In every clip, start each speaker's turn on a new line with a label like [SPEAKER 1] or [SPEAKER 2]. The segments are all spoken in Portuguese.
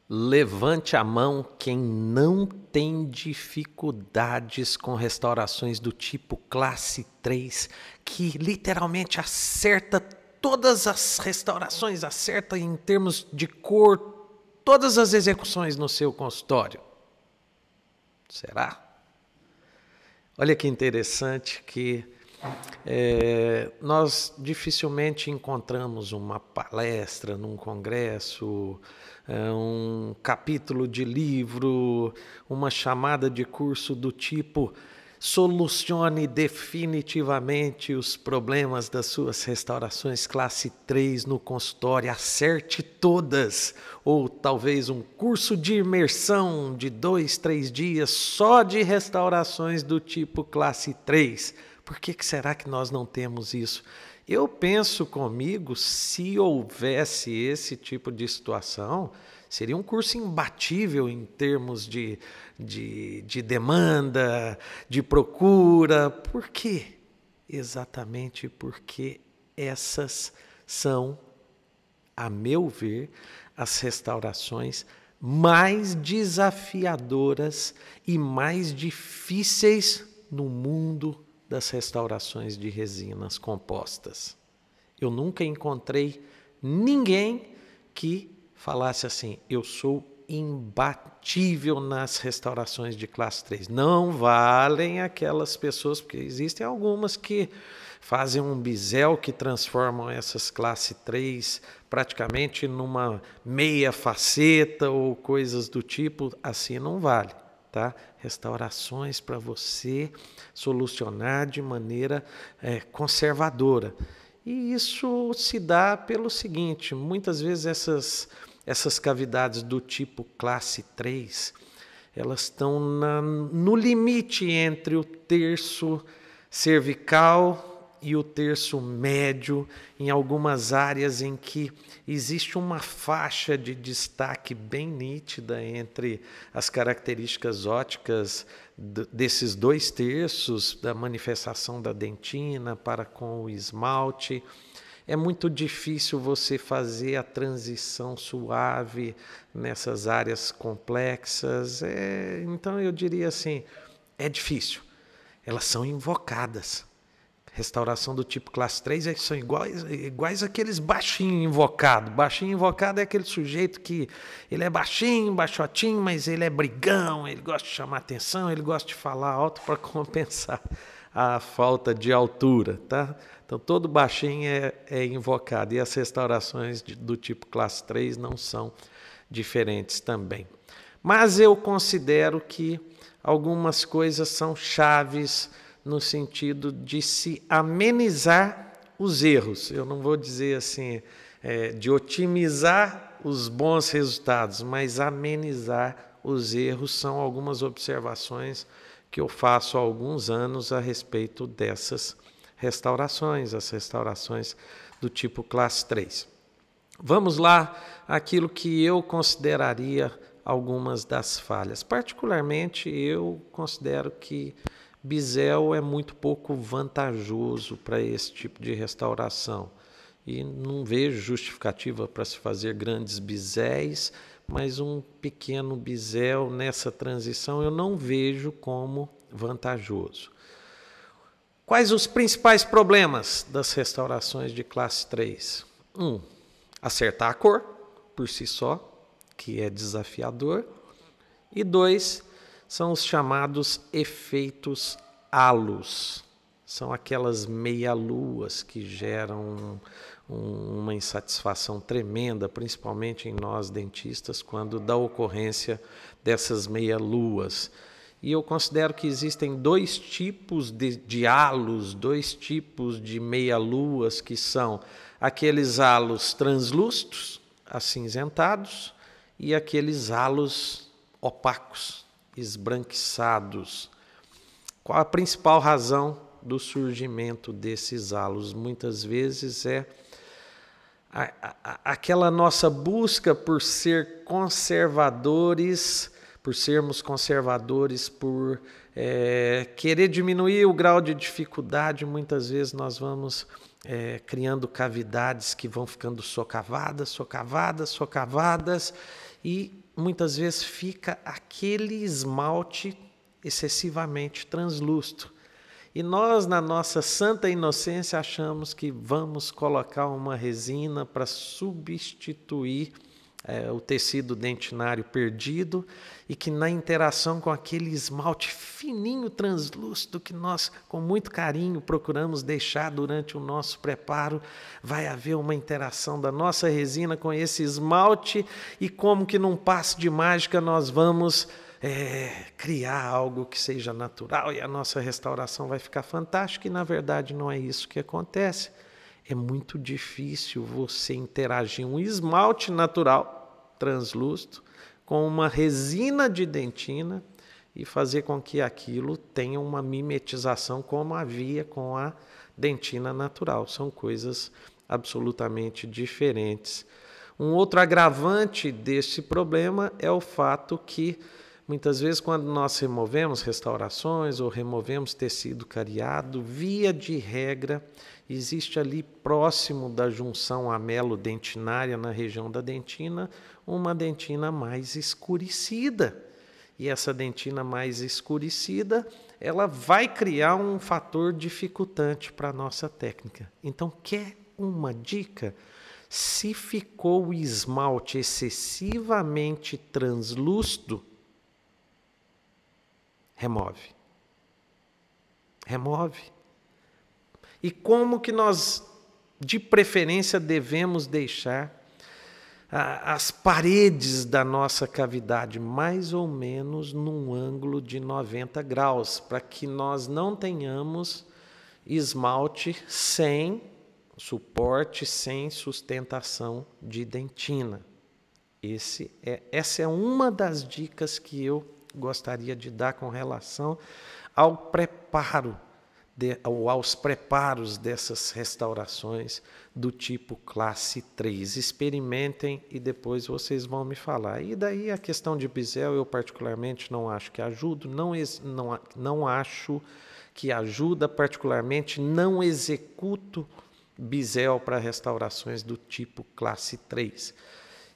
[SPEAKER 1] Levante a mão quem não tem dificuldades com restaurações do tipo classe 3, que literalmente acerta todas as restaurações, acerta em termos de cor, todas as execuções no seu consultório. Será? Olha que interessante que nós dificilmente encontramos uma palestra num congresso, um capítulo de livro, uma chamada de curso do tipo solucione definitivamente os problemas das suas restaurações classe 3 no consultório, acerte todas, ou talvez um curso de imersão de 2, 3 dias só de restaurações do tipo classe 3. Por que será que nós não temos isso? Eu penso comigo, se houvesse esse tipo de situação, seria um curso imbatível em termos de demanda, de procura. Por quê? Exatamente porque essas são, a meu ver, as restaurações mais desafiadoras e mais difíceis no mundo das restaurações de resinas compostas. Eu nunca encontrei ninguém que falasse assim, eu sou imbatível nas restaurações de classe 3. Não valem aquelas pessoas, porque existem algumas que fazem um bisel que transformam essas classe 3 praticamente numa meia faceta ou coisas do tipo, assim não vale. Tá? Restaurações para você solucionar de maneira conservadora. E isso se dá pelo seguinte, muitas vezes essas cavidades do tipo classe 3, elas estão no limite entre o terço cervical e o terço médio, em algumas áreas em que existe uma faixa de destaque bem nítida entre as características ópticas desses dois terços, da manifestação da dentina para com o esmalte. É muito difícil você fazer a transição suave nessas áreas complexas. Então eu diria assim, é difícil. Elas são invocadas. Restauração do tipo classe 3 são iguais àqueles baixinho invocado. Baixinho invocado é aquele sujeito que ele é baixinho, baixotinho, mas ele é brigão, ele gosta de chamar atenção, ele gosta de falar alto para compensar a falta de altura, tá? Então todo baixinho é invocado e as restaurações do tipo classe 3 não são diferentes também. Mas eu considero que algumas coisas são chaves no sentido de se amenizar os erros. Eu não vou dizer assim, de otimizar os bons resultados, mas amenizar os erros são algumas observações que eu faço há alguns anos a respeito dessas restaurações, as restaurações do tipo classe 3. Vamos lá, aquilo que eu consideraria algumas das falhas. Particularmente, eu considero que bisel é muito pouco vantajoso para esse tipo de restauração. E não vejo justificativa para se fazer grandes biséis, mas um pequeno bisel nessa transição eu não vejo como vantajoso. Quais os principais problemas das restaurações de classe 3? Acertar a cor, por si só, que é desafiador. E 2, são os chamados efeitos halos. São aquelas meia-luas que geram uma insatisfação tremenda, principalmente em nós dentistas, quando dá ocorrência dessas meia-luas. E eu considero que existem dois tipos de halos, dois tipos de meia-luas, que são aqueles halos translúcidos, acinzentados, e aqueles halos opacos, esbranquiçados. Qual a principal razão do surgimento desses halos? Muitas vezes é aquela nossa busca por ser conservadores, por sermos conservadores, por querer diminuir o grau de dificuldade. Muitas vezes nós vamos criando cavidades que vão ficando socavadas, e muitas vezes fica aquele esmalte excessivamente translúcido. E nós, na nossa santa inocência, achamos que vamos colocar uma resina para substituir o tecido dentinário perdido e que na interação com aquele esmalte fininho, translúcido, que nós, com muito carinho, procuramos deixar durante o nosso preparo, vai haver uma interação da nossa resina com esse esmalte e como que num passe de mágica nós vamos criar algo que seja natural e a nossa restauração vai ficar fantástica e na verdade não é isso que acontece. É muito difícil você interagir um esmalte natural, translúcido, com uma resina de dentina e fazer com que aquilo tenha uma mimetização como havia com a dentina natural. São coisas absolutamente diferentes. Um outro agravante desse problema é o fato que muitas vezes, quando nós removemos restaurações ou removemos tecido cariado, via de regra, existe ali próximo da junção amelo-dentinária, na região da dentina, uma dentina mais escurecida. E essa dentina mais escurecida, ela vai criar um fator dificultante para a nossa técnica. Então, quer uma dica? Se ficou o esmalte excessivamente translúcido, remove. Remove. E como que nós, de preferência, devemos deixar as paredes da nossa cavidade mais ou menos num ângulo de 90 graus, para que nós não tenhamos esmalte sem suporte, sem sustentação de dentina. Essa é uma das dicas que eu gostaria de dar com relação ao preparo, aos preparos dessas restaurações do tipo classe 3. Experimentem e depois vocês vão me falar. E daí a questão de bisel, eu particularmente não acho que ajuda, não acho que ajuda, particularmente não executo bisel para restaurações do tipo classe 3.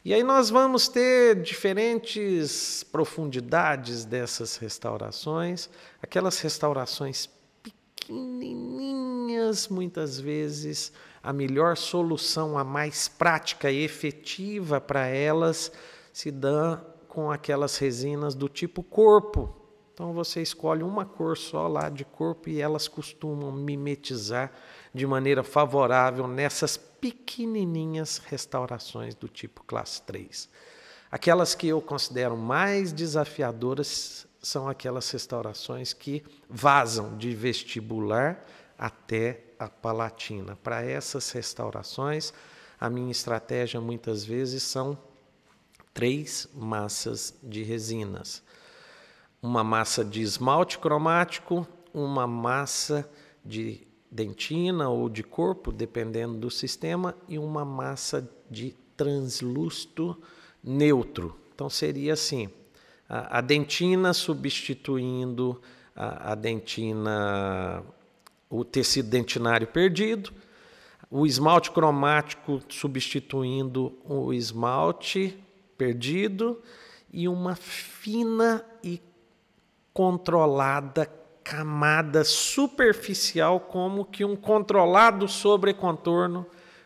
[SPEAKER 1] E aí nós vamos ter diferentes profundidades dessas restaurações, aquelas restaurações pequenininhas, muitas vezes a melhor solução, a mais prática e efetiva para elas se dá com aquelas resinas do tipo corpo. Então você escolhe uma cor só lá de corpo e elas costumam mimetizar de maneira favorável nessas pequenininhas restaurações do tipo classe 3. Aquelas que eu considero mais desafiadoras são aquelas restaurações que vazam de vestibular até a palatina. Para essas restaurações, a minha estratégia muitas vezes são 3 massas de resinas. Uma massa de esmalte cromático, uma massa de dentina ou de corpo, dependendo do sistema, e uma massa de translúcido neutro. Então seria assim, a dentina substituindo a dentina, o tecido dentinário perdido, o esmalte cromático substituindo o esmalte perdido e uma fina e controlada camada superficial, como que um controlado sobrecontorno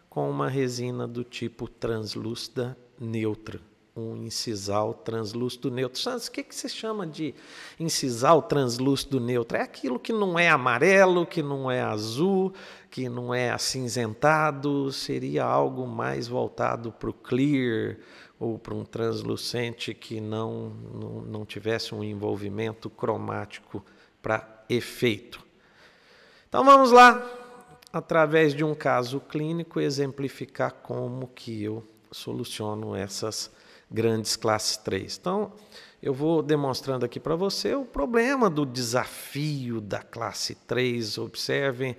[SPEAKER 1] com uma resina do tipo translúcida neutra, um incisal translúcido neutro. Santos, o que você chama de incisal translúcido neutro? É aquilo que não é amarelo, que não é azul, que não é acinzentado, seria algo mais voltado para o clear ou para um translucente que não tivesse um envolvimento cromático para efeito. Então vamos lá, através de um caso clínico, exemplificar como que eu soluciono essas grandes classes 3. Então, eu vou demonstrando aqui para você o problema do desafio da classe 3. Observem,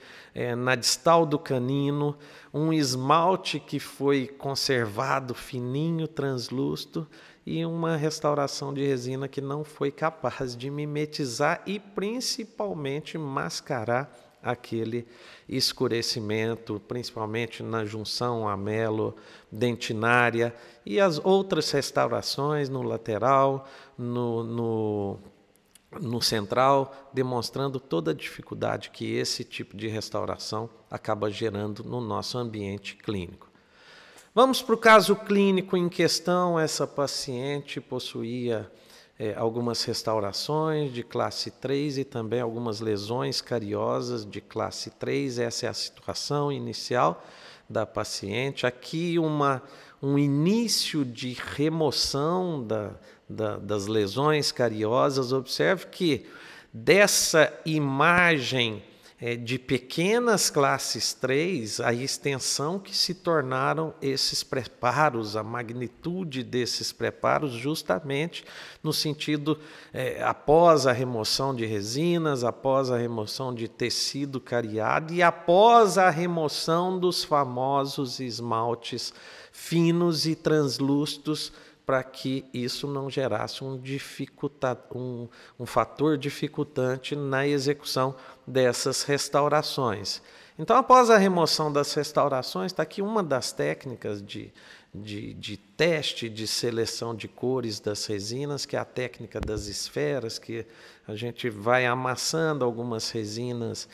[SPEAKER 1] na distal do canino, um esmalte que foi conservado fininho, translúcido, e uma restauração de resina que não foi capaz de mimetizar e principalmente mascarar aquele escurecimento, principalmente na junção amelo-dentinária e as outras restaurações no lateral, no central, demonstrando toda a dificuldade que esse tipo de restauração acaba gerando no nosso ambiente clínico. Vamos para o caso clínico em questão. Essa paciente possuía algumas restaurações de classe 3 e também algumas lesões cariosas de classe 3. Essa é a situação inicial da paciente. Aqui um início de remoção das lesões cariosas. Observe que dessa imagem de pequenas classes 3, a extensão que se tornaram esses preparos, a magnitude desses preparos, justamente no sentido, após a remoção de resinas, após a remoção de tecido cariado e após a remoção dos famosos esmaltes finos e translúcidos, para que isso não gerasse um fator dificultante na execução dessas restaurações. Então, após a remoção das restaurações, está aqui uma das técnicas de teste de seleção de cores das resinas, que é a técnica das esferas, que a gente vai amassando algumas resinas,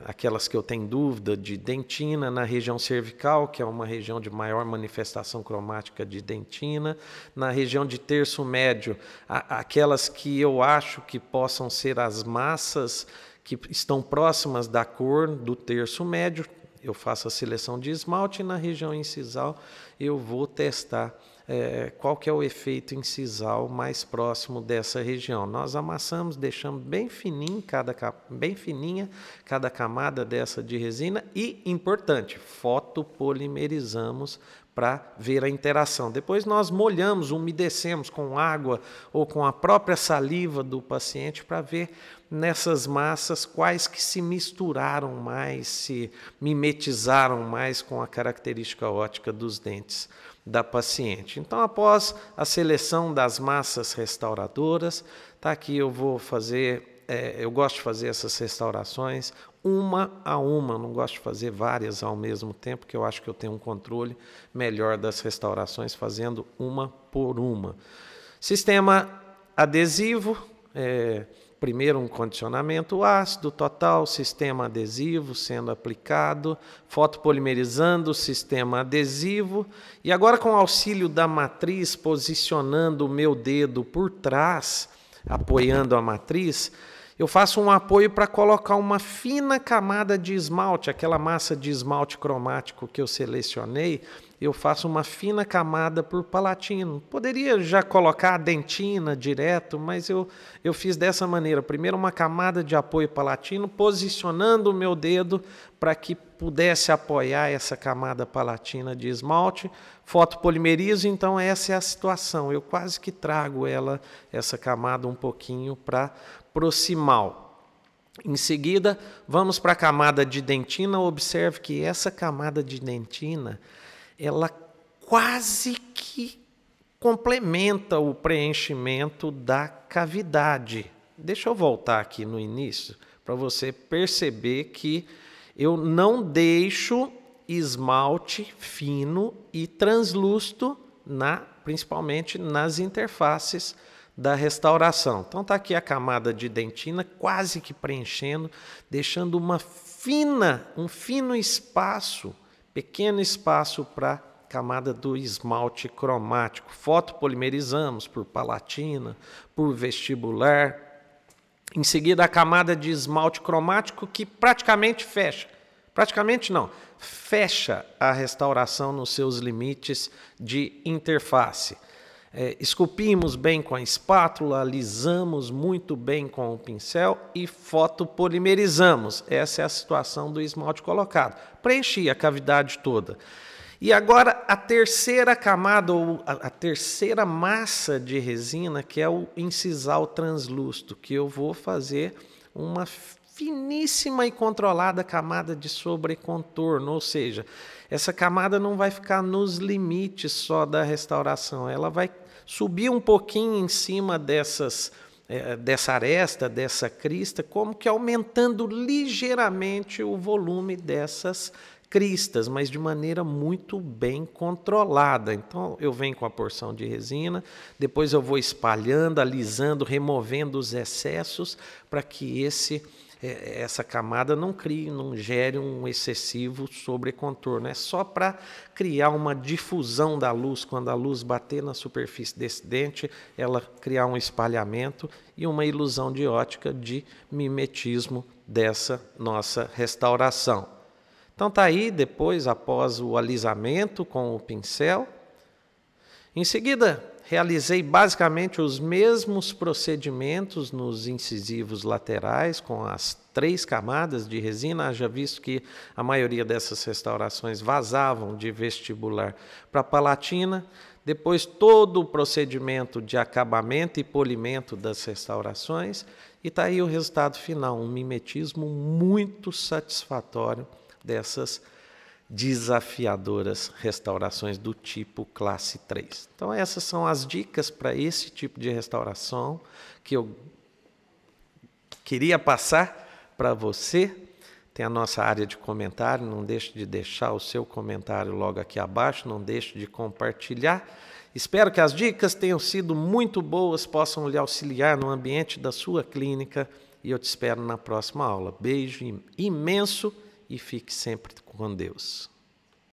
[SPEAKER 1] aquelas que eu tenho dúvida, de dentina na região cervical, que é uma região de maior manifestação cromática de dentina, na região de terço médio, aquelas que eu acho que possam ser as massas que estão próximas da cor do terço médio, eu faço a seleção de esmalte, e na região incisal eu vou testar qual que é o efeito incisal mais próximo dessa região. Nós amassamos, deixamos bem fininha cada camada dessa de resina e, importante, fotopolimerizamos para ver a interação. Depois nós molhamos, umedecemos com água ou com a própria saliva do paciente para ver nessas massas quais que se misturaram mais, se mimetizaram mais com a característica óptica dos dentes da paciente. Então, após a seleção das massas restauradoras, tá aqui eu vou fazer, eu gosto de fazer essas restaurações uma a uma, não gosto de fazer várias ao mesmo tempo, porque eu acho que eu tenho um controle melhor das restaurações fazendo uma por uma. Sistema adesivo, primeiro um condicionamento ácido total, sistema adesivo sendo aplicado, fotopolimerizando o sistema adesivo, e agora com o auxílio da matriz, posicionando o meu dedo por trás, apoiando a matriz, eu faço um apoio para colocar uma fina camada de esmalte, aquela massa de esmalte cromático que eu selecionei, eu faço uma fina camada por palatino. Poderia já colocar a dentina direto, mas eu fiz dessa maneira. Primeiro uma camada de apoio palatino, posicionando o meu dedo para que pudesse apoiar essa camada palatina de esmalte. Fotopolimerizo, então essa é a situação. Eu quase que trago essa camada um pouquinho para proximal. Em seguida, vamos para a camada de dentina. Observe que essa camada de dentina, ela quase que complementa o preenchimento da cavidade. Deixa eu voltar aqui no início para você perceber que eu não deixo esmalte fino e translúcido, principalmente nas interfaces da restauração. Então está aqui a camada de dentina quase que preenchendo, deixando um fino espaço, pequeno espaço para a camada do esmalte cromático. Fotopolimerizamos por palatina, por vestibular. Em seguida, a camada de esmalte cromático que praticamente fecha. Praticamente não, fecha a restauração nos seus limites de interface. Esculpimos bem com a espátula, alisamos muito bem com o pincel e fotopolimerizamos. Essa é a situação do esmalte colocado. Preenchi a cavidade toda. E agora a terceira camada, ou a terceira massa de resina, que é o incisal translúcido, que eu vou fazer uma finíssima e controlada camada de sobrecontorno, ou seja, essa camada não vai ficar nos limites só da restauração, ela vai subir um pouquinho em cima dessas dessa aresta, dessa crista, como que aumentando ligeiramente o volume dessas cristas, mas de maneira muito bem controlada. Então eu venho com a porção de resina, depois eu vou espalhando, alisando, removendo os excessos para que essa camada não crie, não gere um excessivo sobrecontorno. É só para criar uma difusão da luz. Quando a luz bater na superfície desse dente, ela criar um espalhamento e uma ilusão de ótica de mimetismo dessa nossa restauração. Então tá aí, depois, após o alisamento com o pincel. Em seguida, realizei basicamente os mesmos procedimentos nos incisivos laterais, com as 3 camadas de resina, haja visto que a maioria dessas restaurações vazavam de vestibular para palatina. Depois, todo o procedimento de acabamento e polimento das restaurações. E está aí o resultado final, um mimetismo muito satisfatório dessas desafiadoras restaurações do tipo classe 3. Então essas são as dicas para esse tipo de restauração que eu queria passar para você. Tem a nossa área de comentário, não deixe de deixar o seu comentário logo aqui abaixo, não deixe de compartilhar. Espero que as dicas tenham sido muito boas, possam lhe auxiliar no ambiente da sua clínica e eu te espero na próxima aula. Beijo imenso e fique sempre com Deus.